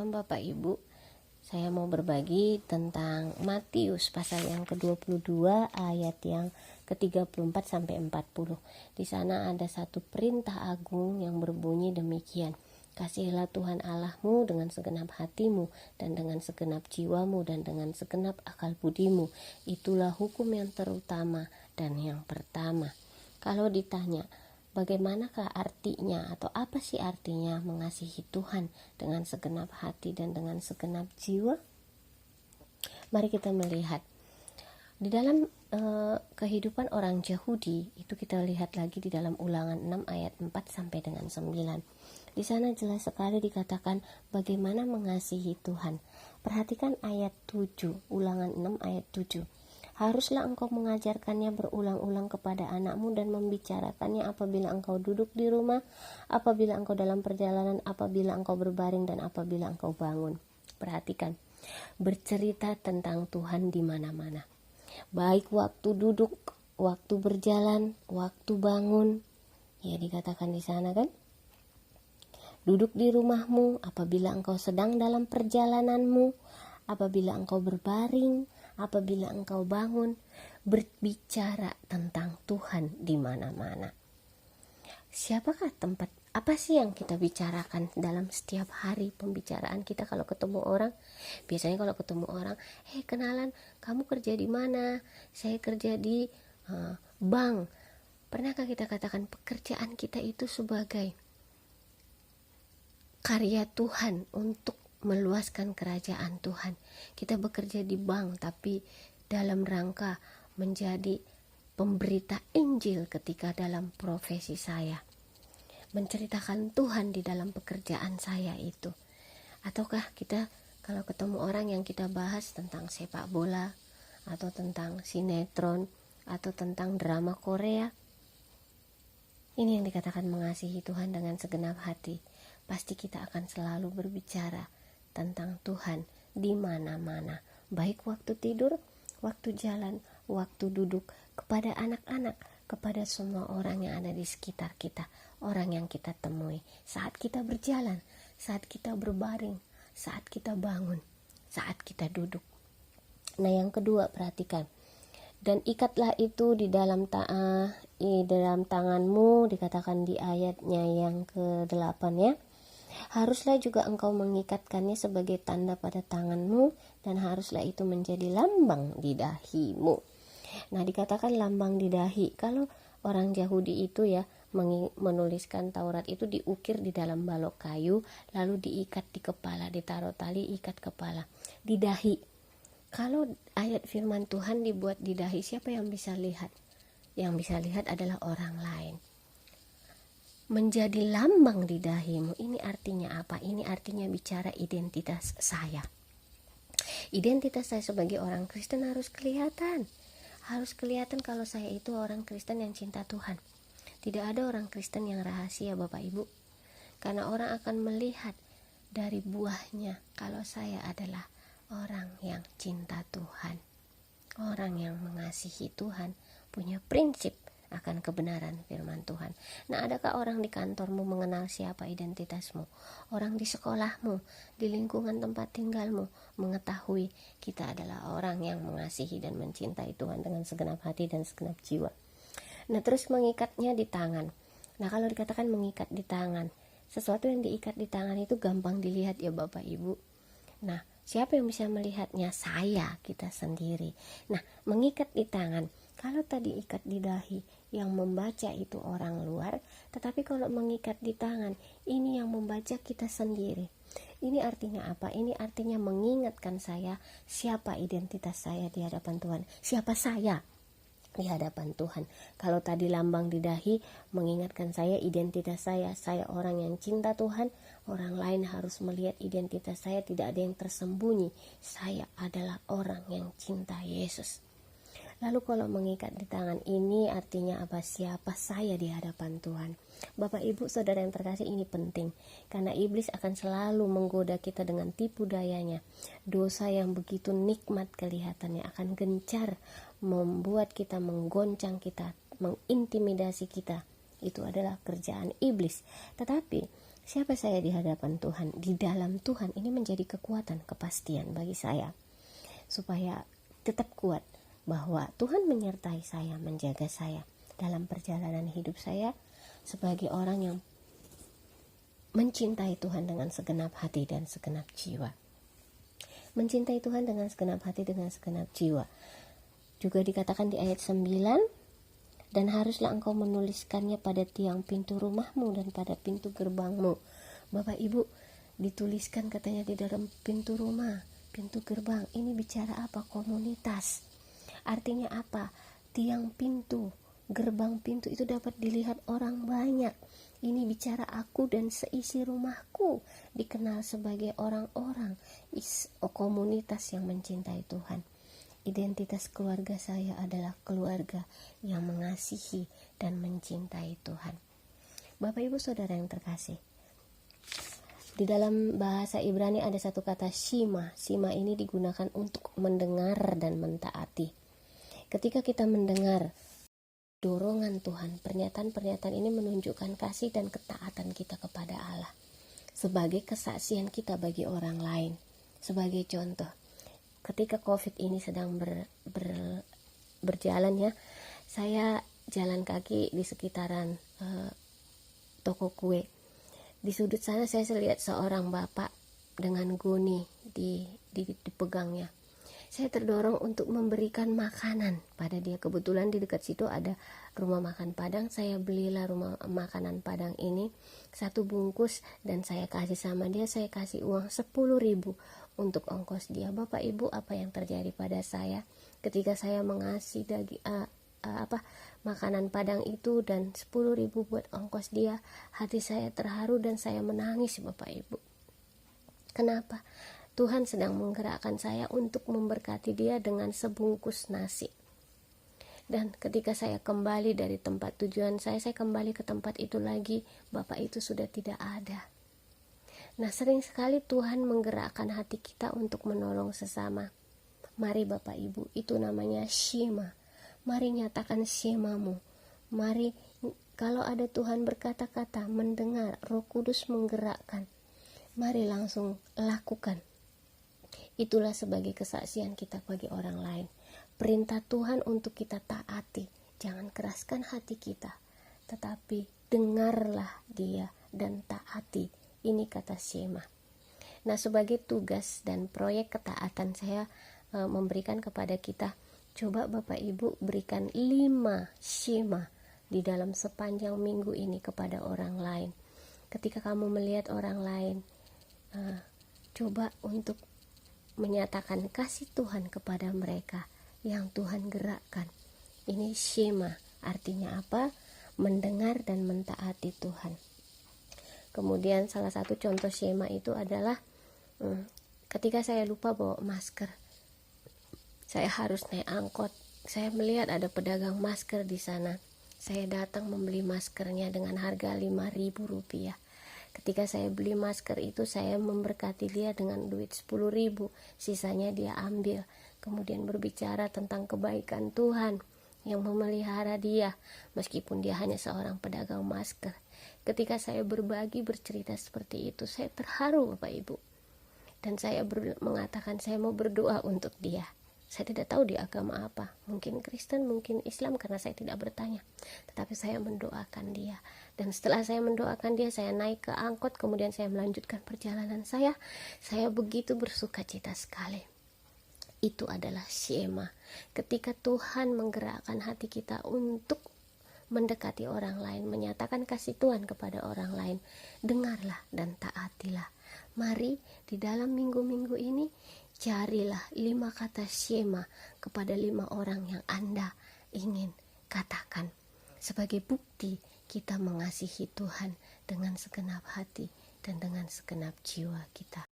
Bapak Ibu, saya mau berbagi tentang Matius pasal yang ke-22 ayat yang ke-34 sampai 40. Di sana ada satu perintah agung yang berbunyi demikian: Kasihilah Tuhan Allahmu dengan segenap hatimu dan dengan segenap jiwamu dan dengan segenap akal budimu. Itulah hukum yang terutama dan yang pertama. Kalau ditanya, bagaimanakah artinya atau apa sih artinya mengasihi Tuhan dengan segenap hati dan dengan segenap jiwa? Mari kita melihat di dalam kehidupan orang Yahudi itu. Kita lihat lagi di dalam Ulangan 6 ayat 4 sampai dengan 9. Di sana jelas sekali dikatakan bagaimana mengasihi Tuhan. Perhatikan ayat 7, Ulangan 6 ayat 7. Haruslah engkau mengajarkannya berulang-ulang kepada anakmu dan membicarakannya apabila engkau duduk di rumah, apabila engkau dalam perjalanan, apabila engkau berbaring, dan apabila engkau bangun. Perhatikan, bercerita tentang Tuhan di mana-mana. Baik waktu duduk, waktu berjalan, waktu bangun. Ya, dikatakan di sana kan? Duduk di rumahmu, apabila engkau sedang dalam perjalananmu, apabila engkau berbaring, apabila engkau bangun, berbicara tentang Tuhan di mana-mana. Siapakah tempat, apa sih yang kita bicarakan dalam setiap hari pembicaraan kita kalau ketemu orang? Biasanya kalau ketemu orang, kenalan, kamu kerja di mana? Saya kerja di bank. Pernahkah kita katakan pekerjaan kita itu sebagai karya Tuhan untuk meluaskan kerajaan Tuhan? Kita bekerja di bank, tapi dalam rangka menjadi pemberita Injil ketika dalam profesi saya, menceritakan Tuhan di dalam pekerjaan saya itu. Ataukah kita kalau ketemu orang yang kita bahas tentang sepak bola, atau tentang sinetron, atau tentang drama Korea? Ini yang dikatakan mengasihi Tuhan dengan segenap hati. Pasti kita akan selalu berbicara tentang Tuhan di mana-mana, baik waktu tidur, waktu jalan, waktu duduk, kepada anak-anak, kepada semua orang yang ada di sekitar kita, orang yang kita temui, saat kita berjalan, saat kita berbaring, saat kita bangun, saat kita duduk. Nah, yang kedua, perhatikan, dan ikatlah itu di dalam tanganmu, dikatakan di ayatnya yang ke-8 ya. Haruslah juga engkau mengikatkannya sebagai tanda pada tanganmu, dan haruslah itu menjadi lambang di dahimu. Nah, dikatakan lambang di dahi. Kalau orang Yahudi itu ya menuliskan Taurat itu diukir di dalam balok kayu, lalu diikat di kepala, ditaruh tali, ikat kepala, di dahi. Kalau ayat firman Tuhan dibuat di dahi, siapa yang bisa lihat? Yang bisa lihat adalah orang lain. Menjadi lambang di dahimu, ini artinya apa? Ini artinya bicara identitas saya. Identitas saya sebagai orang Kristen harus kelihatan. Harus kelihatan kalau saya itu orang Kristen yang cinta Tuhan. Tidak ada orang Kristen yang rahasia, Bapak Ibu. Karena orang akan melihat dari buahnya kalau saya adalah orang yang cinta Tuhan. Orang yang mengasihi Tuhan, punya prinsip akan kebenaran firman Tuhan. Nah, adakah orang di kantormu mengenal siapa identitasmu? Orang di sekolahmu, di lingkungan tempat tinggalmu mengetahui kita adalah orang yang mengasihi dan mencintai Tuhan dengan segenap hati dan segenap jiwa. Nah, terus mengikatnya di tangan. Nah, kalau dikatakan mengikat di tangan, sesuatu yang diikat di tangan itu gampang dilihat ya Bapak Ibu. Nah, siapa yang bisa melihatnya? Saya, kita sendiri. Nah, mengikat di tangan. Kalau tadi ikat di dahi, yang membaca itu orang luar, tetapi kalau mengikat di tangan, ini yang membaca kita sendiri. Ini artinya apa? Ini artinya mengingatkan saya siapa identitas saya di hadapan Tuhan. Siapa saya di hadapan Tuhan. Kalau tadi lambang di dahi mengingatkan saya identitas saya orang yang cinta Tuhan, orang lain harus melihat identitas saya, tidak ada yang tersembunyi. Saya adalah orang yang cinta Yesus. Lalu kalau mengikat di tangan, ini artinya apa? Siapa saya di hadapan Tuhan. Bapak Ibu Saudara yang terkasih, ini penting karena iblis akan selalu menggoda kita dengan tipu dayanya. Dosa yang begitu nikmat kelihatannya akan gencar membuat kita, menggoncang kita, mengintimidasi kita. Itu adalah kerjaan iblis. Tetapi Siapa saya di hadapan Tuhan? Di dalam Tuhan ini menjadi kekuatan, kepastian bagi saya, supaya tetap kuat bahwa Tuhan menyertai saya, menjaga saya dalam perjalanan hidup saya sebagai orang yang mencintai Tuhan dengan segenap hati dan segenap jiwa. Mencintai Tuhan dengan segenap hati, dengan segenap jiwa. Juga dikatakan di ayat 9, dan haruslah engkau menuliskannya pada tiang pintu rumahmu dan pada pintu gerbangmu. Bapak Ibu, dituliskan katanya di dalam pintu rumah, pintu gerbang. Ini bicara apa? Komunitas. Artinya apa? Tiang pintu, gerbang pintu itu dapat dilihat orang banyak. Ini bicara aku dan seisi rumahku dikenal sebagai orang-orang komunitas yang mencintai Tuhan. Identitas keluarga saya adalah keluarga yang mengasihi dan mencintai Tuhan. Bapak Ibu Saudara yang terkasih, di dalam bahasa Ibrani ada satu kata shima. Shima ini digunakan untuk mendengar dan mentaati. Ketika kita mendengar dorongan Tuhan, pernyataan-pernyataan ini menunjukkan kasih dan ketaatan kita kepada Allah sebagai kesaksian kita bagi orang lain. Sebagai contoh, ketika COVID ini sedang berjalan ya, saya jalan kaki di sekitaran toko kue. Di sudut sana saya lihat seorang bapak dengan goni dipegangnya. Saya terdorong untuk memberikan makanan pada dia. Kebetulan di dekat situ ada rumah makan Padang. Saya belilah rumah makanan Padang ini 1 bungkus dan saya kasih sama dia. Saya kasih uang 10.000 untuk ongkos dia. Bapak Ibu, apa yang terjadi pada saya ketika saya mengasih makanan Padang itu dan 10.000 buat ongkos dia? Hati saya terharu dan saya menangis, Bapak Ibu. Kenapa? Tuhan sedang menggerakkan saya untuk memberkati dia dengan sebungkus nasi. Dan ketika saya kembali dari tempat tujuan saya kembali ke tempat itu lagi, bapak itu sudah tidak ada. Nah, sering sekali Tuhan menggerakkan hati kita untuk menolong sesama. Mari Bapak Ibu, itu namanya shema. Mari nyatakan shemamu. Mari, kalau ada Tuhan berkata-kata, mendengar, Roh Kudus menggerakkan, mari langsung lakukan. Itulah sebagai kesaksian kita bagi orang lain. Perintah Tuhan untuk kita taati. Jangan keraskan hati kita, tetapi dengarlah dia dan taati. Ini kata shema. Nah, sebagai tugas dan proyek ketaatan saya memberikan kepada kita, coba Bapak Ibu berikan 5 shema di dalam sepanjang minggu ini kepada orang lain. Ketika kamu melihat orang lain, coba untuk menyatakan kasih Tuhan kepada mereka yang Tuhan gerakkan. Ini shema, artinya apa? Mendengar dan mentaati Tuhan. Kemudian salah satu contoh shema itu adalah ketika saya lupa bawa masker, saya harus naik angkot. Saya melihat ada pedagang masker di sana. Saya datang membeli maskernya dengan harga Rp5.000. Ketika saya beli masker itu, saya memberkati dia dengan duit 10.000, sisanya dia ambil. Kemudian berbicara tentang kebaikan Tuhan yang memelihara dia, meskipun dia hanya seorang pedagang masker. Ketika saya berbagi, bercerita seperti itu, saya terharu Bapak Ibu. Dan saya mengatakan saya mau berdoa untuk dia. Saya tidak tahu dia agama apa, mungkin Kristen, mungkin Islam, karena saya tidak bertanya. Tetapi saya mendoakan dia. Dan setelah saya mendoakan dia, saya naik ke angkot, kemudian saya melanjutkan perjalanan saya. Saya begitu bersuka cita sekali. Itu adalah shema. Ketika Tuhan menggerakkan hati kita untuk mendekati orang lain, menyatakan kasih Tuhan kepada orang lain, dengarlah dan taatilah. Mari di dalam minggu-minggu ini, carilah 5 kata shema kepada 5 orang yang Anda ingin katakan. Sebagai bukti kita mengasihi Tuhan dengan segenap hati dan dengan segenap jiwa kita.